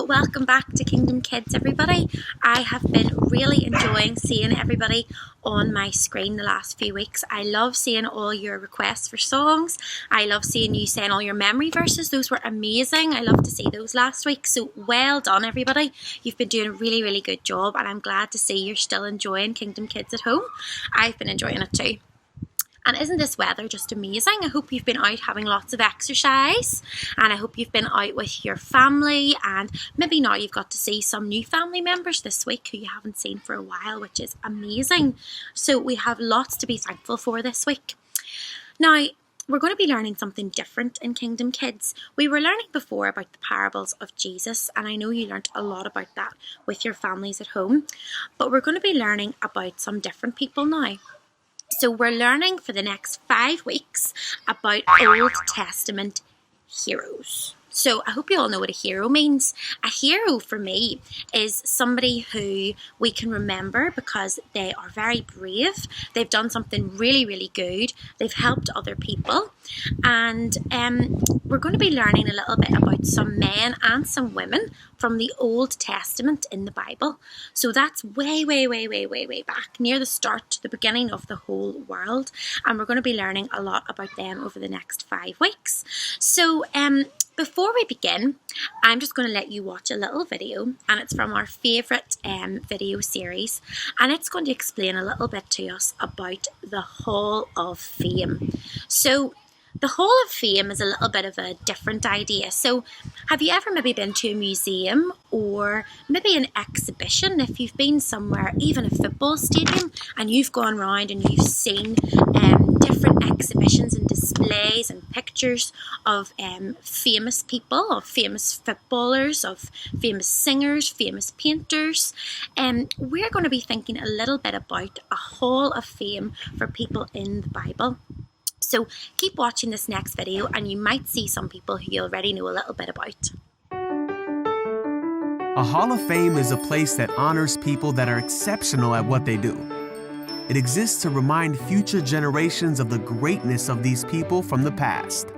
welcome back to Kingdom Kids, everybody. I have been really enjoying seeing everybody on my screen the last few weeks. I love seeing all your requests for songs. I love seeing you saying all your memory verses. Those were amazing. I love to see those last week. So well done, everybody. You've been doing a really, really good job, and I'm glad to see you're still enjoying Kingdom Kids at home. I've been enjoying it too. And isn't this weather just amazing? I hope you've been out having lots of exercise, and I hope you've been out with your family, and maybe now you've got to see some new family members this week who you haven't seen for a while, which is amazing. So we have lots to be thankful for this week. Now, we're going to be learning something different in Kingdom Kids. We were learning before about the parables of Jesus, and I know you learned a lot about that with your families at home, but we're going to be learning about some different people now. So we're learning for the next 5 weeks about Old Testament heroes. So I hope you all know what a hero means. A hero for me is somebody who we can remember because they are very brave. They've done something really, really good. They've helped other people. And we're going to be learning a little bit about some men and some women from the Old Testament in the Bible. So that's way back, near the start, the beginning of the whole world. And we're going to be learning a lot about them over the next 5 weeks. So before we begin, I'm just going to let you watch a little video, and it's from our favourite video series, and it's going to explain a little bit to us about the Hall of Fame. So the Hall of Fame is a little bit of a different idea. So have you ever maybe been to a museum or maybe an exhibition? If you've been somewhere, even a football stadium, and you've gone around and you've seen different exhibitions and displays and pictures of famous people, of famous footballers, of famous singers, famous painters, we're going to be thinking a little bit about a Hall of Fame for people in the Bible. So keep watching this next video and you might see some people who you already know a little bit about. A Hall of Fame is a place that honors people that are exceptional at what they do. It exists to remind future generations of the greatness of these people from the past.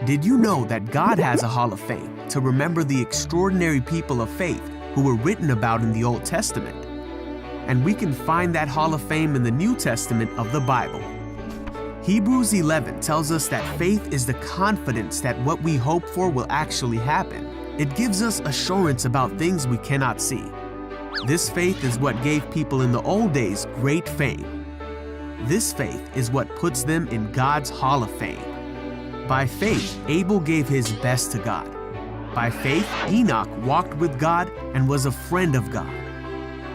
Did you know that God has a Hall of Fame to remember the extraordinary people of faith who were written about in the Old Testament? And we can find that Hall of Fame in the New Testament of the Bible. Hebrews 11 tells us that faith is the confidence that what we hope for will actually happen. It gives us assurance about things we cannot see. This faith is what gave people in the old days great fame. This faith is what puts them in God's Hall of Fame. By faith, Abel gave his best to God. By faith, Enoch walked with God and was a friend of God.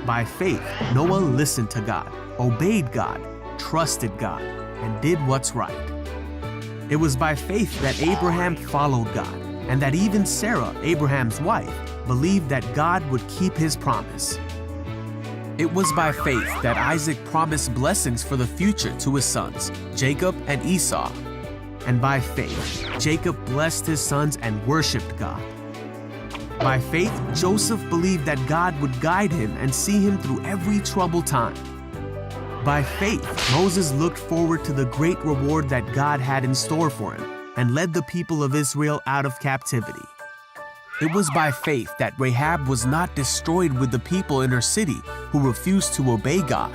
By faith, Noah listened to God, obeyed God, trusted God, and did what's right. It was by faith that Abraham followed God, and that even Sarah, Abraham's wife, believed that God would keep his promise. It was by faith that Isaac promised blessings for the future to his sons, Jacob and Esau. And by faith, Jacob blessed his sons and worshiped God. By faith, Joseph believed that God would guide him and see him through every troubled time. By faith, Moses looked forward to the great reward that God had in store for him and led the people of Israel out of captivity. It was by faith that Rahab was not destroyed with the people in her city who refused to obey God.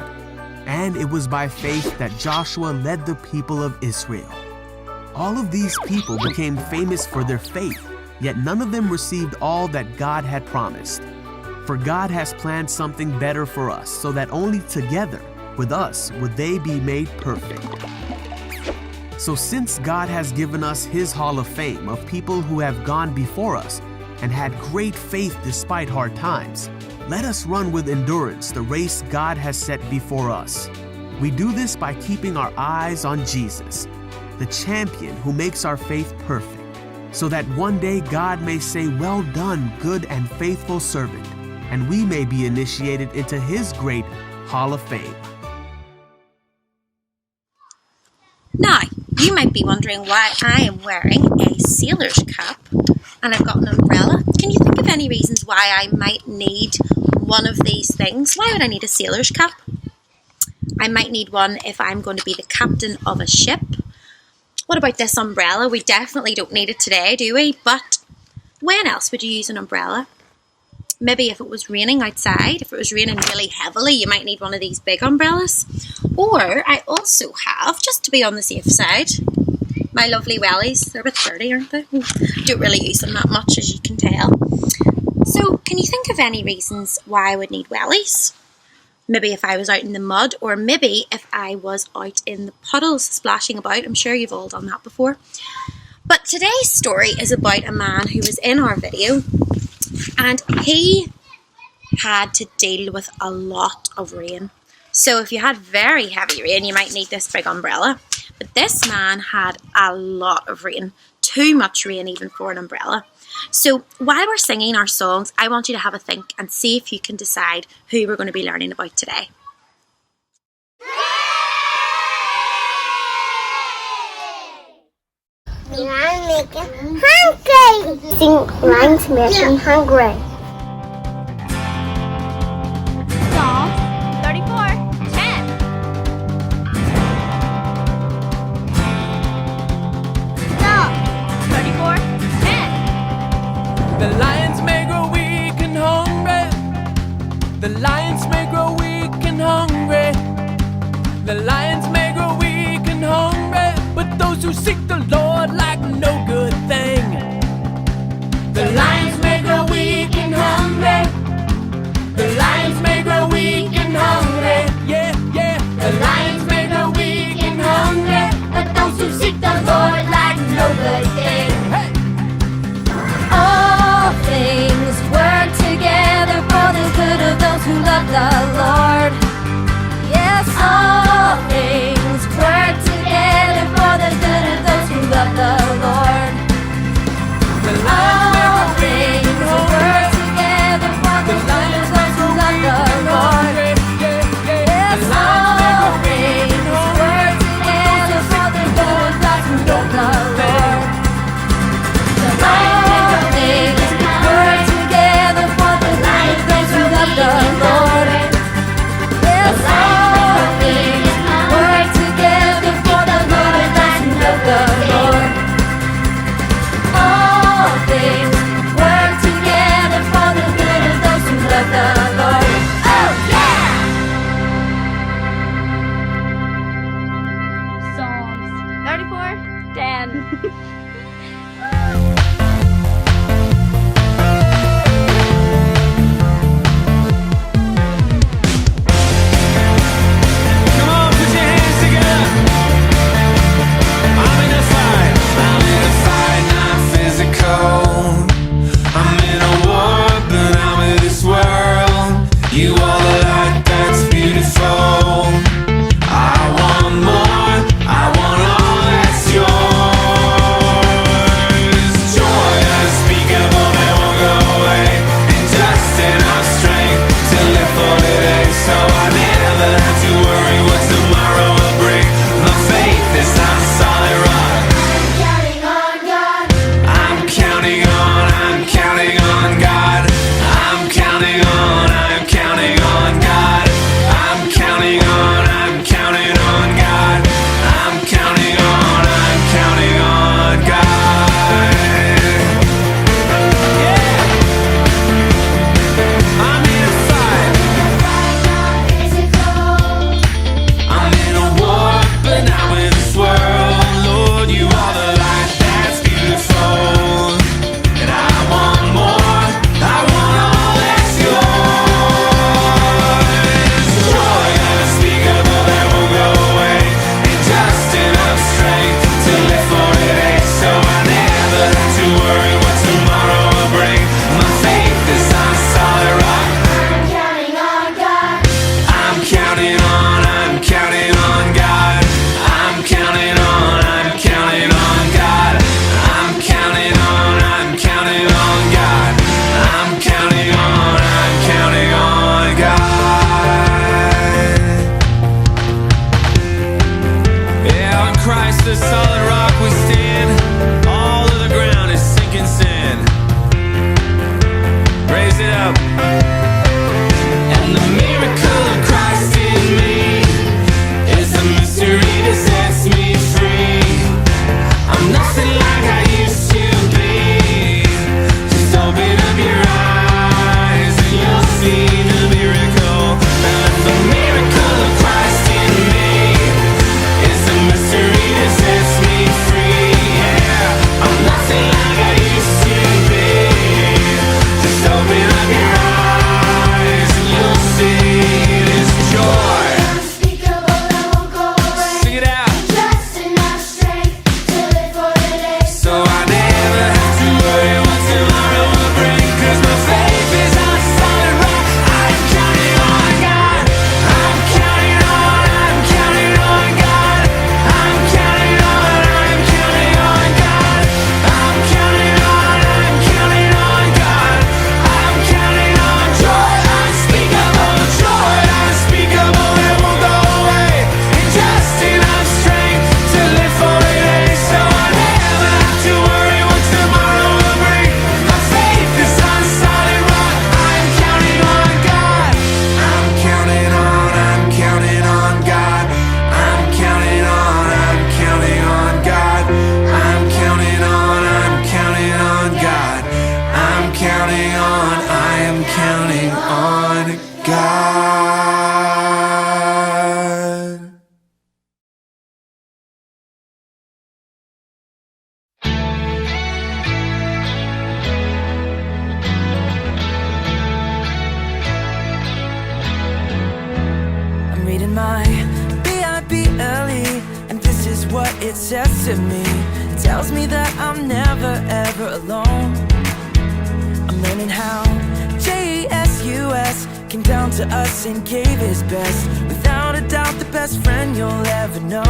And it was by faith that Joshua led the people of Israel. All of these people became famous for their faith, yet none of them received all that God had promised. For God has planned something better for us, so that only together with us would they be made perfect. So since God has given us his Hall of Fame of people who have gone before us and had great faith despite hard times, let us run with endurance the race God has set before us. We do this by keeping our eyes on Jesus, the champion who makes our faith perfect, so that one day God may say, "Well done, good and faithful servant," and we may be initiated into his great Hall of Fame. Now, you might be wondering why I am wearing a sailor's cap and I've got an umbrella. Can you think of any reasons why I might need one of these things? Why would I need a sailor's cap? I might need one if I'm going to be the captain of a ship. What about this umbrella? We definitely don't need it today, do we? But When else would you use an umbrella? Maybe if it was raining outside, if it was raining really heavily, you might need one of these big umbrellas. Or I also have, just to be on the safe side, my lovely wellies. They're a bit dirty, aren't they? Don't really use them that much, as you can tell. So can you think of any reasons why I would need wellies? Maybe if I was out in the mud, or maybe if I was out in the puddles splashing about. I'm sure you've all done that before. But today's story is about a man who was in our video, and he had to deal with a lot of rain. So if you had very heavy rain, you might need this big umbrella. But this man had a lot of rain, too much rain even for an umbrella. So while we're singing our songs, I want you to have a think and see if you can decide who we're going to be learning about today. I'm making hungry. Sing lines making hungry. Psalms 34:10. Psalms 34:10. The lions may grow weak and hungry. The lions may grow weak and hungry. The lions may grow weak and hungry, but those who seek the Lord lack no good thing. The lions may grow weak and hungry. The lions may grow weak and hungry. Yeah, yeah. The lions may grow weak and hungry, but those who seek the Lord lack no good thing. Hey! All things work together for the good of those who love the Lord. Yes, all things work together for the good of those who love the Lord. The lions may grow weak and All things hungry. work together for the good of those who love the Lord. Yes, all things work together for the good of those who love the Lord. All things work together for the good of those who love the Lord. Yes, all things work together for the good of those who love the Lord. All things work together for the good of those who love the Lord. Oh yeah! Psalms 34:10. Come on, put your hands together. I'm in a fight. I'm in a fight, not physical. I'm in a war, but I'm in this world. You are the light that's beautiful. I want more. I want all that's yours. Joy unspeakable that won't go away, and just enough strength to live for today. So I never have to worry what tomorrow will bring. My faith is on solid rock. Counting on God. I'm counting on God. I'm counting on God. I'm counting on God. I'm counting on God. Yeah. I'm in a fight. I'm in a war, but now in this world, Lord, you are the light that's beautiful. And I want more, I want all that's yours. Joy unspeakable that won't go away, and just enough strength to live for today. So I never have to worry what tomorrow will bring. My faith is on solid rock. Counting on God. I'm counting on God. I'm counting on God. I'm counting on God. I'm counting on God. Yeah, on Christ the solid rock we stand. All of the ground is sinking sand. Raise it up. And the miracle of Christ in me is the mystery that sets me free. I'm nothing like I used to be. what it says to me. It tells me that I'm never ever alone. I'm learning how Jesus came down to us and gave his best. Without a doubt, the best friend you'll ever know.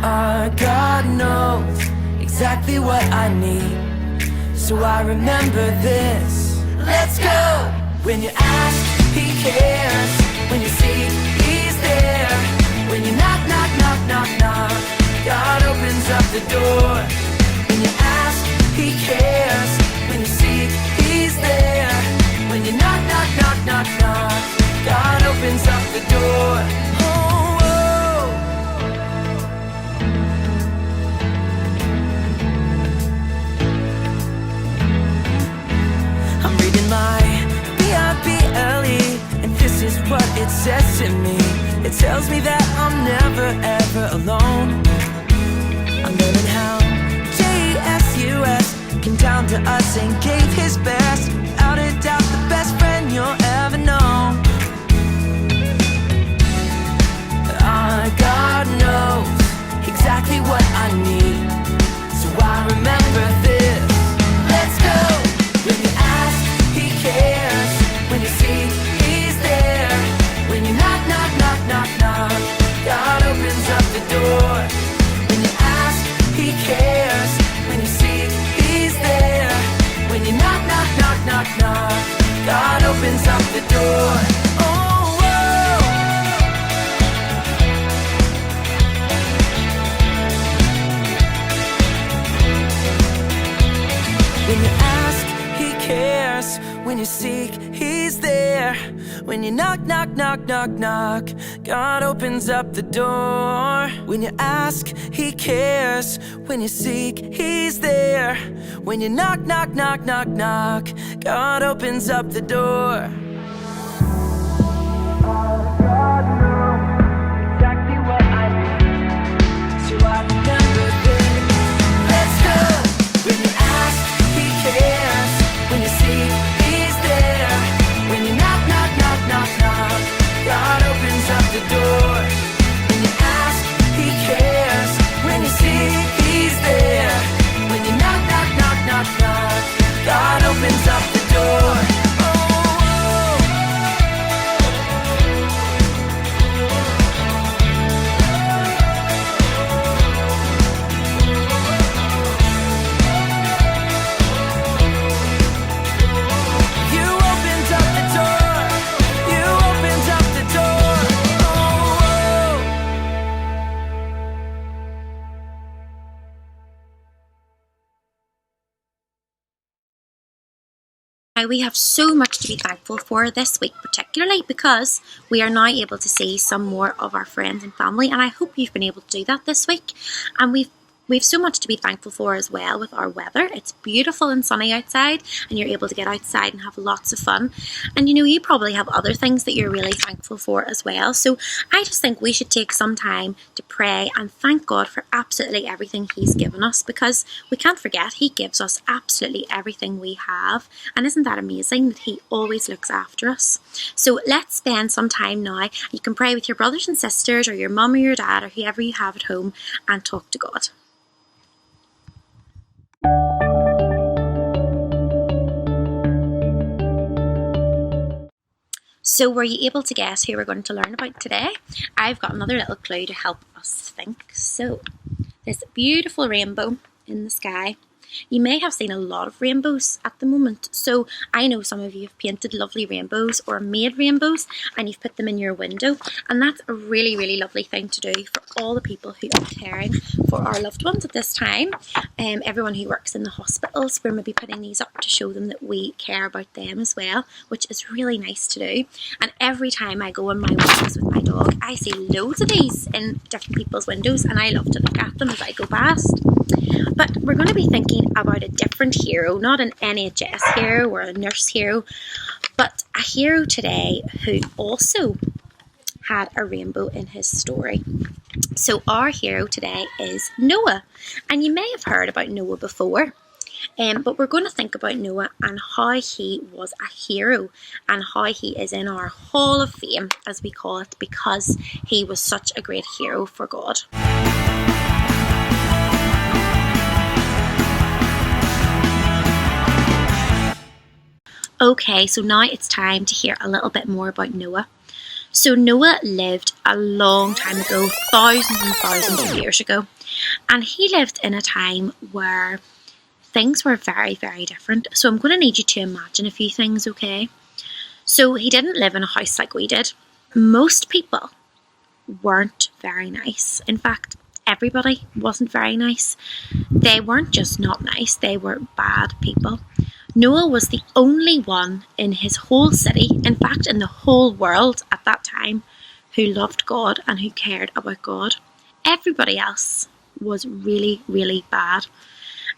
Our God knows exactly what I need, so I remember this. Let's go! When you ask, he cares. When you seek, he's there. When you knock, knock, knock, knock, knock, God opens up the door. When you ask, he cares. When you seek, he's there. When you knock, knock, knock, knock, knock, God opens up the door. Oh, oh. I'm reading my B-I-B-L-E, and this is what it says to me. It tells me that I'm never ever alone. I'm learning how Jesus came down to us and gave his best. Without a doubt, the best friend you'll ever know. Our God knows exactly what I need, so I remember this. Let's go! When you ask, he cares. When you seek, he's there. When you knock, knock, knock, knock, knock, God opens up the door. When you ask, he cares. When you seek, he's there. When you knock, knock, knock, knock, knock, God opens up the door. Oh, whoa. When you ask, he cares. When you seek, he's there. When you knock, knock, knock, knock, knock, God opens up the door. When you ask, he cares. When you seek, he's there. When you knock, knock, knock, knock, knock, God opens up the door. God knows exactly what I need, so I remember this. Let's go! When you ask, he cares. When you seek, he's there. When you knock, knock, knock, knock, knock, God opens up the door. When you ask, he cares. When you seek, he's there. When you knock, knock, knock, knock, knock, God opens up the door. Now, we have so much to be thankful for this week, particularly because we are now able to see some more of our friends and family, and I hope you've been able to do that this week. And we've so much to be thankful for as well with our weather. It's beautiful and sunny outside, and you're able to get outside and have lots of fun. And you probably have other things that you're really thankful for as well. So I just think we should take some time to pray and thank God for absolutely everything he's given us, because we can't forget he gives us absolutely everything we have. And isn't that amazing that he always looks after us? So let's spend some time now. You can pray with your brothers and sisters or your mum or your dad or whoever you have at home and talk to God. So were you able to guess who we're going to learn about today? I've got another little clue to help us think. So this beautiful rainbow in the sky. You may have seen a lot of rainbows at the moment. So I know some of you have painted lovely rainbows or made rainbows and you've put them in your window. And that's a really, really lovely thing to do for all the people who are caring for our loved ones at this time. Everyone who works in the hospitals, we're maybe putting these up to show them that we care about them as well, which is really nice to do. And every time I go on my walks with my dog, I see loads of these in different people's windows and I love to look at them as I go past. But we're going to be thinking about a different hero, not an NHS hero or a nurse hero, but a hero today who also had a rainbow in his story. So our hero today is Noah, and you may have heard about Noah before. But we're going to think about Noah and how he was a hero and how he is in our Hall of Fame, as we call it, because he was such a great hero for God. Okay, so now it's time to hear a little bit more about Noah. So Noah lived a long time ago, thousands and thousands of years ago, and he lived in a time where things were very, very different. So I'm going to need you to imagine a few things, okay? So he didn't live in a house like we did. Most people weren't very nice. In fact, everybody wasn't very nice. They weren't just not nice, they were bad people. Noah was the only one in his whole city, in fact in the whole world at that time, who loved God and who cared about God. Everybody else was really, really bad.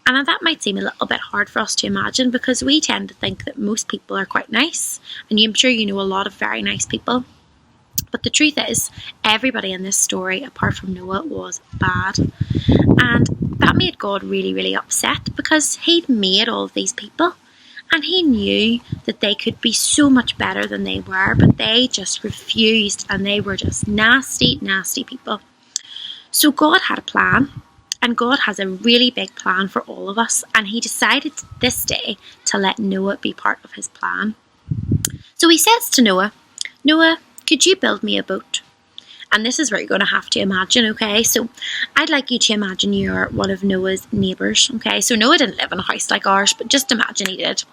And that might seem a little bit hard for us to imagine because we tend to think that most people are quite nice. And I'm sure you know a lot of very nice people. But the truth is, everybody in this story, apart from Noah, was bad. And that made God really, really upset because he'd made all of these people. And he knew that they could be so much better than they were, but they just refused and they were just nasty, nasty people. So God had a plan, and God has a really big plan for all of us, and he decided this day to let Noah be part of his plan. So he says to Noah, Noah, could you build me a boat? And this is what you're going to have to imagine, okay? So I'd like you to imagine you're one of Noah's neighbours, okay? So Noah didn't live in a house like ours, but just imagine he did.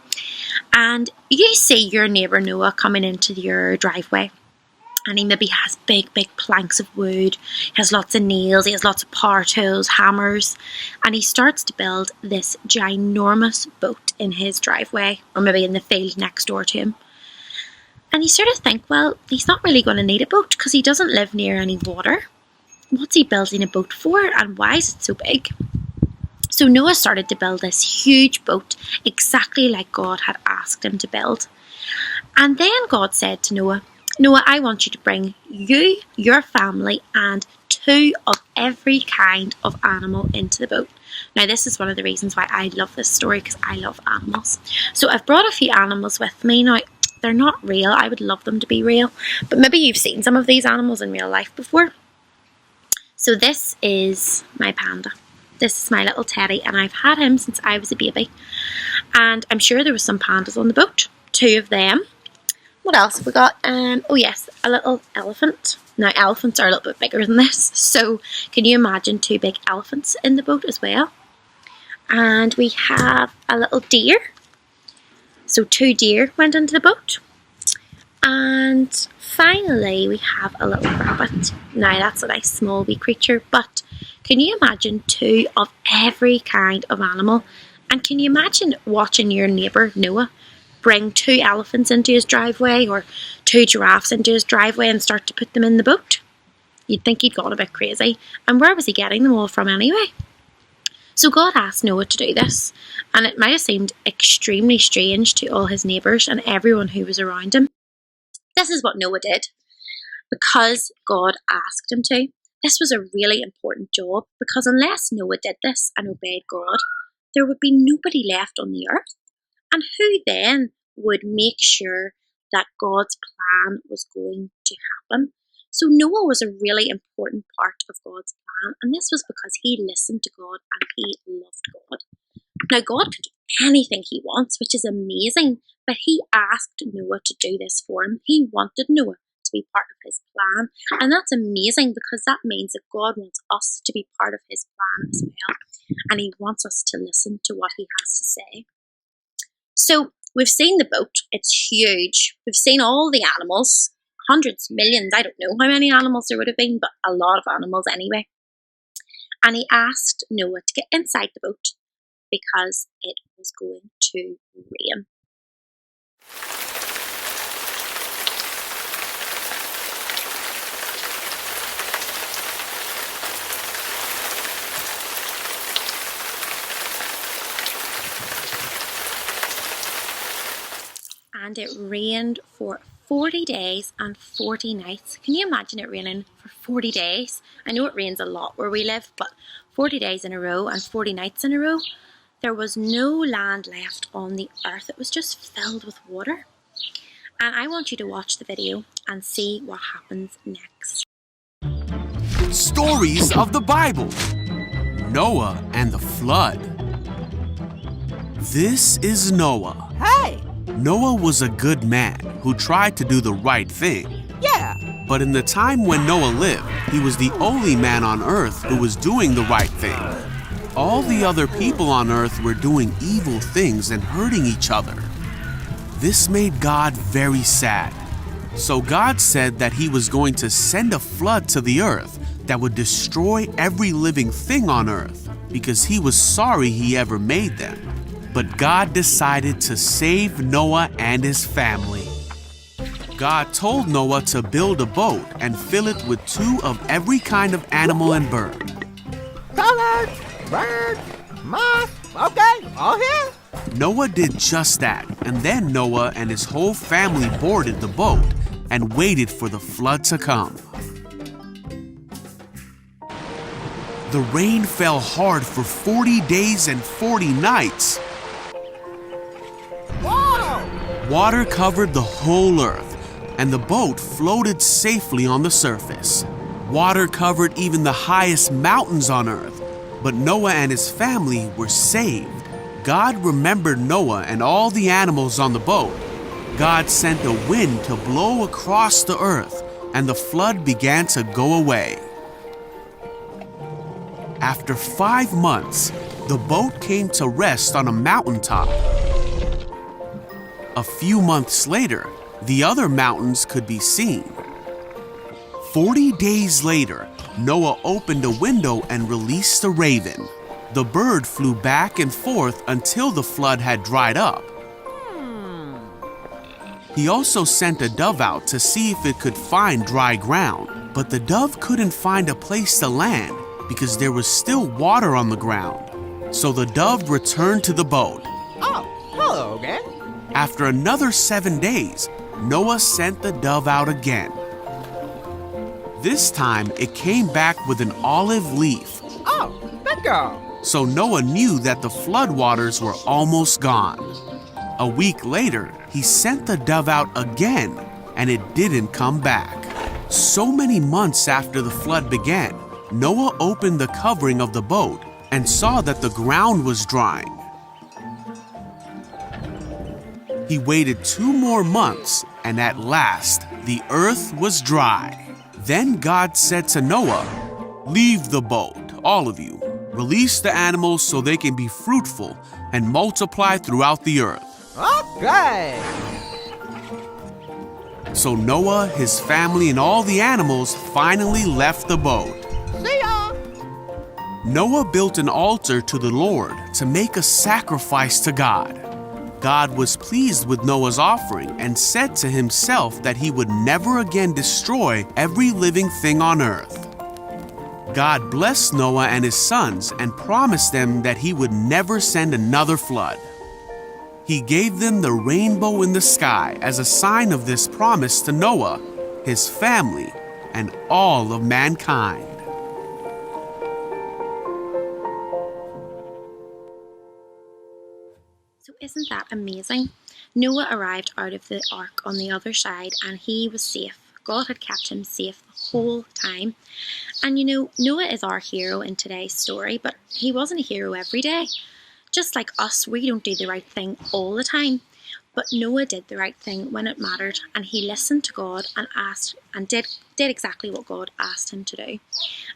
And you see your neighbour Noah coming into your driveway. And he maybe has big, big planks of wood. He has lots of nails. He has lots of power tools, hammers. And he starts to build this ginormous boat in his driveway, or maybe in the field next door to him. And you sort of think, well, he's not really going to need a boat because he doesn't live near any water. What's he building a boat for, and why is it so big? So Noah started to build this huge boat exactly like God had asked him to build. And then God said to Noah, Noah, I want you to bring you, your family, and 2 of every kind of animal into the boat. Now, this is one of the reasons why I love this story, because I love animals. So I've brought a few animals with me. Now, they're not real. I would love them to be real. But maybe you've seen some of these animals in real life before. So this is my panda. This is my little teddy, and I've had him since I was a baby. And I'm sure there were some pandas on the boat. 2 of them. What else have we got? Oh yes, a little elephant. Now elephants are a little bit bigger than this. So can you imagine 2 big elephants in the boat as well? And we have a little deer. So 2 deer went into the boat. And finally we have a little rabbit. Now that's a nice small wee creature, but can you imagine 2 of every kind of animal? And can you imagine watching your neighbour Noah bring 2 elephants into his driveway or 2 giraffes into his driveway and start to put them in the boat? You'd think he'd gone a bit crazy. And where was he getting them all from anyway? So God asked Noah to do this, and it might have seemed extremely strange to all his neighbours and everyone who was around him. This is what Noah did because God asked him to. This was a really important job because unless Noah did this and obeyed God, there would be nobody left on the earth. And who then would make sure that God's plan was going to happen? So Noah was a really important part of God's plan, and this was because he listened to God and he loved God. Now God can do anything he wants, which is amazing, but he asked Noah to do this for him. He wanted Noah to be part of his plan, and that's amazing because that means that God wants us to be part of his plan as well, and he wants us to listen to what he has to say. So we've seen the boat, it's huge. We've seen all the animals, hundreds, millions, I don't know how many animals there would have been, but a lot of animals anyway. And he asked Noah to get inside the boat because it was going to rain. And it rained for 40 days and 40 nights. Can you imagine it raining for 40 days? I know it rains a lot where we live, but 40 days in a row and 40 nights in a row, There was no land left on the earth. It was just filled with water. And I want you to watch the video and see what happens next. Stories of the Bible. Noah and the flood. This is Noah. Hey! Noah was a good man who tried to do the right thing. Yeah! But in the time when Noah lived, he was the only man on earth who was doing the right thing. All the other people on earth were doing evil things and hurting each other. This made God very sad. So God said that he was going to send a flood to the earth that would destroy every living thing on earth because he was sorry he ever made them. But God decided to save Noah and his family. God told Noah to build a boat and fill it with 2 of every kind of animal and bird. Colors, birds, moss, okay, all here? Noah did just that, and then Noah and his whole family boarded the boat and waited for the flood to come. The rain fell hard for 40 days and 40 nights. Whoa! Water covered the whole earth, and the boat floated safely on the surface. Water covered even the highest mountains on earth, but Noah and his family were saved. God remembered Noah and all the animals on the boat. God sent a wind to blow across the earth, and the flood began to go away. After 5 months, the boat came to rest on a mountaintop. A few months later, the other mountains could be seen. 40 days later, Noah opened a window and released a raven. The bird flew back and forth until the flood had dried up. He also sent a dove out to see if it could find dry ground, but the dove couldn't find a place to land because there was still water on the ground. So the dove returned to the boat. Oh, hello again. After another 7 days, Noah sent the dove out again. This time, it came back with an olive leaf. Oh, bingo! So Noah knew that the floodwaters were almost gone. A week later, he sent the dove out again, and it didn't come back. So many months after the flood began, Noah opened the covering of the boat and saw that the ground was drying. He waited 2 more months, and at last, the earth was dry. Then God said to Noah, "Leave the boat, all of you. Release the animals so they can be fruitful and multiply throughout the earth." Okay! So Noah, his family, and all the animals finally left the boat. See ya! Noah built an altar to the Lord to make a sacrifice to God. God was pleased with Noah's offering and said to himself that he would never again destroy every living thing on earth. God blessed Noah and his sons and promised them that he would never send another flood. He gave them the rainbow in the sky as a sign of this promise to Noah, his family, and all of mankind. So isn't that amazing? Noah arrived out of the ark on the other side and he was safe. God had kept him safe the whole time. And you know, Noah is our hero in today's story, but he wasn't a hero every day. Just like us, we don't do the right thing all the time. But Noah did the right thing when it mattered, and he listened to God and asked and did exactly what God asked him to do.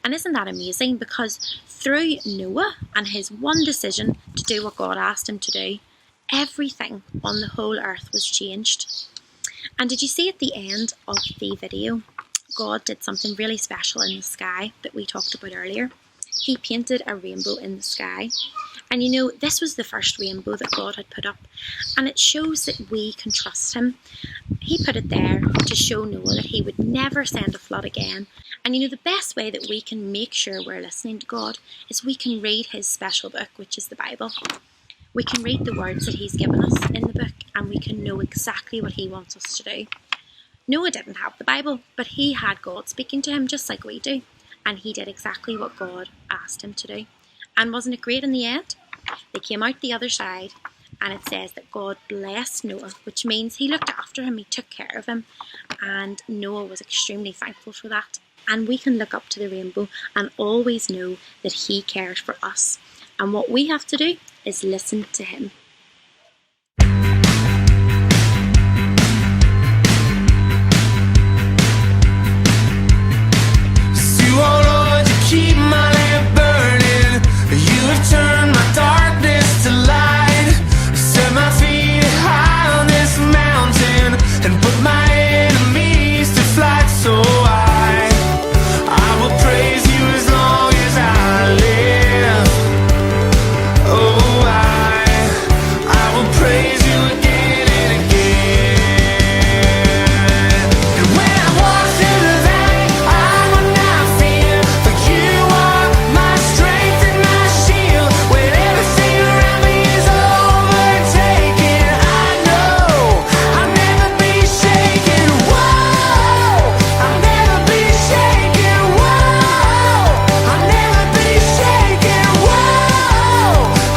And isn't that amazing? Because through Noah and his one decision to do what God asked him to do, everything on the whole earth was changed. And did you see at the end of the video, God did something really special in the sky that we talked about earlier. He painted a rainbow in the sky. And you know, this was the first rainbow that God had put up. And it shows that we can trust him. He put it there to show Noah that he would never send a flood again. And you know, the best way that we can make sure we're listening to God is we can read his special book, which is the Bible. We can read the words that he's given us in the book, and we can know exactly what he wants us to do. Noah didn't have the Bible, but he had God speaking to him just like we do. And he did exactly what God asked him to do. And wasn't it great in the end? They came out the other side, and it says that God blessed Noah, which means he looked after him, he took care of him, and Noah was extremely thankful for that. And we can look up to the rainbow and always know that he cares for us. And what we have to do is listen to him. Keep my lamp burning. You have turned my darkness to light. Set my feet high on this mountain and put my enemies to flight. So I will praise you as long as I live. Oh, I will praise you again and again. And when I walk through the valley, I will not fear, for you are my strength and my shield. When everything around me is overtaken, I know I'll never be shaken. Whoa, I'll never be shaken. Whoa, I'll never be shaken. Whoa,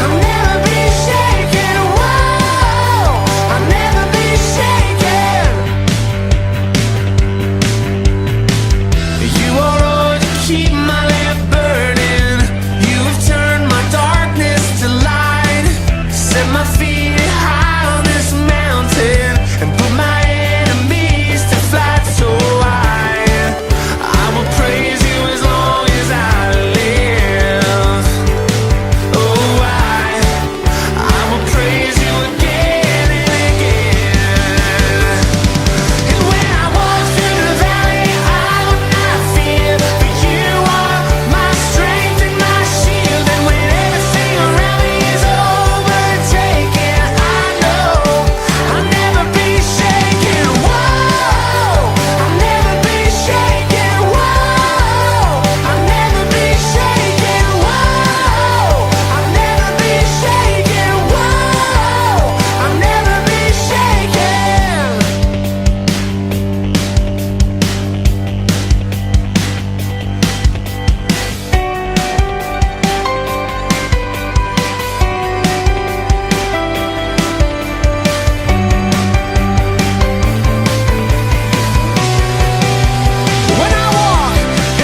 I'll never be shaken. Whoa, I'll never be shaken. You are all to keep my lamp burning. You have turned my darkness to light. Set my feet high on this mountain and put my enemies to flight. So I will praise you as long as I live. Oh, I will praise you again and again. And when I walk through the valley, I will not fear, for you are my strength and my shield. And when everything around me is overtaken, I know I'll never be shaken. Whoa, I'll never be shaken. Whoa, I'll never be shaken. Whoa, I'll never be shaken. Whoa, I'll never be shaken.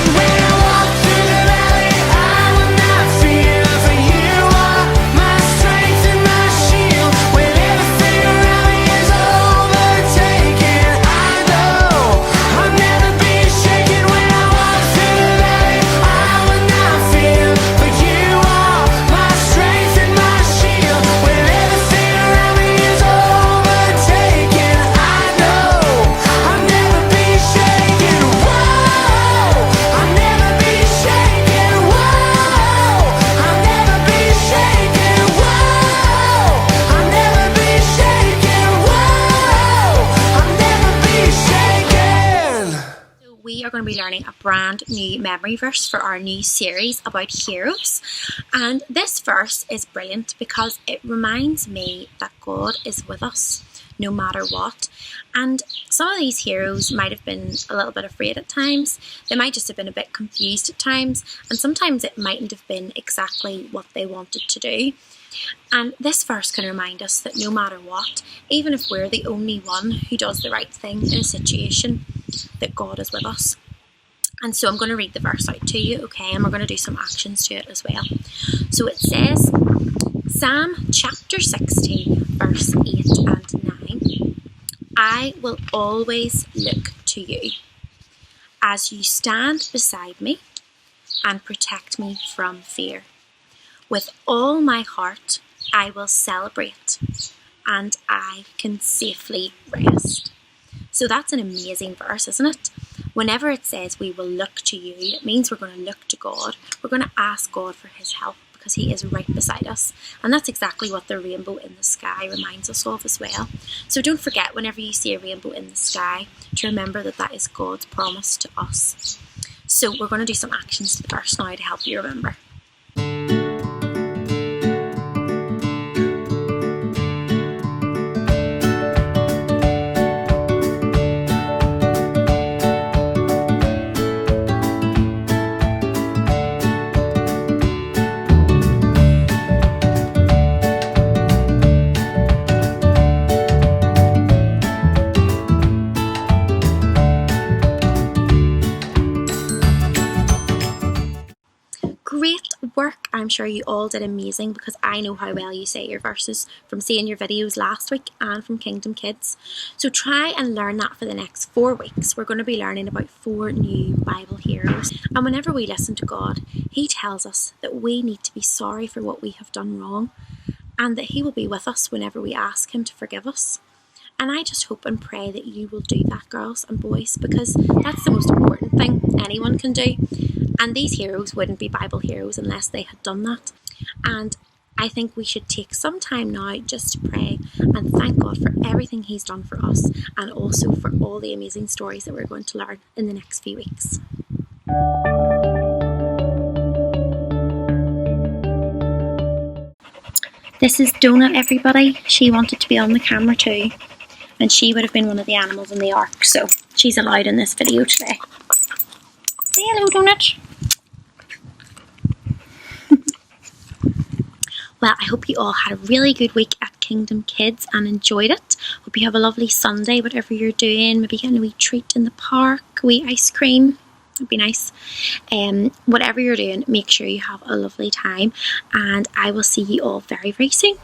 When I walk through the valley, I will not fear, for you are my strength and my shield. When everything around me is overtaken, I know I'll never be shaken. When I walk through the valley, I will not fear, for you are my strength and my shield. When everything around me is overtaken, I know I'll never be shaken. Whoa, I'll never be shaken. Whoa, I'll never be shaken. Whoa, I'll never be shaken. Whoa, I'll never be shaken. So we are going to be learning a brand new memory verse for our new series about heroes. And this verse is brilliant because it reminds me that God is with us no matter what. And some of these heroes might have been a little bit afraid at times. They might just have been a bit confused at times. And sometimes it mightn't have been exactly what they wanted to do. And this verse can remind us that no matter what, even if we're the only one who does the right thing in a situation, that God is with us. And so I'm going to read the verse out to you, okay? And we're going to do some actions to it as well. So it says, Psalm chapter 16, verse 8 and 9. I will always look to you as you stand beside me and protect me from fear. With all my heart, I will celebrate and I can safely rest. So that's an amazing verse, isn't it? Whenever it says we will look to you, it means we're going to look to God. We're going to ask God for his help because he is right beside us. And that's exactly what the rainbow in the sky reminds us of as well. So don't forget, whenever you see a rainbow in the sky, to remember that that is God's promise to us. So we're going to do some actions to the verse now to help you remember. I'm sure you all did amazing, because I know how well you say your verses from seeing your videos last week and from Kingdom Kids. So try and learn that for the next 4 weeks. We're going to be learning about 4 new Bible heroes. And whenever we listen to God, He tells us that we need to be sorry for what we have done wrong, and that He will be with us whenever we ask Him to forgive us. And I just hope and pray that you will do that, girls and boys, because that's the most important thing anyone can do. And these heroes wouldn't be Bible heroes unless they had done that. And I think we should take some time now just to pray and thank God for everything He's done for us, and also for all the amazing stories that we're going to learn in the next few weeks. This is Donut, everybody. She wanted to be on the camera too, and she would have been one of the animals in the ark, so she's allowed in this video today. Say hello, Donut. Well, I hope you all had a really good week at Kingdom Kids and enjoyed it. Hope you have a lovely Sunday, whatever you're doing. Maybe getting a wee treat in the park, a wee ice cream. It'd be nice. Whatever you're doing, make sure you have a lovely time, and I will see you all very, very soon.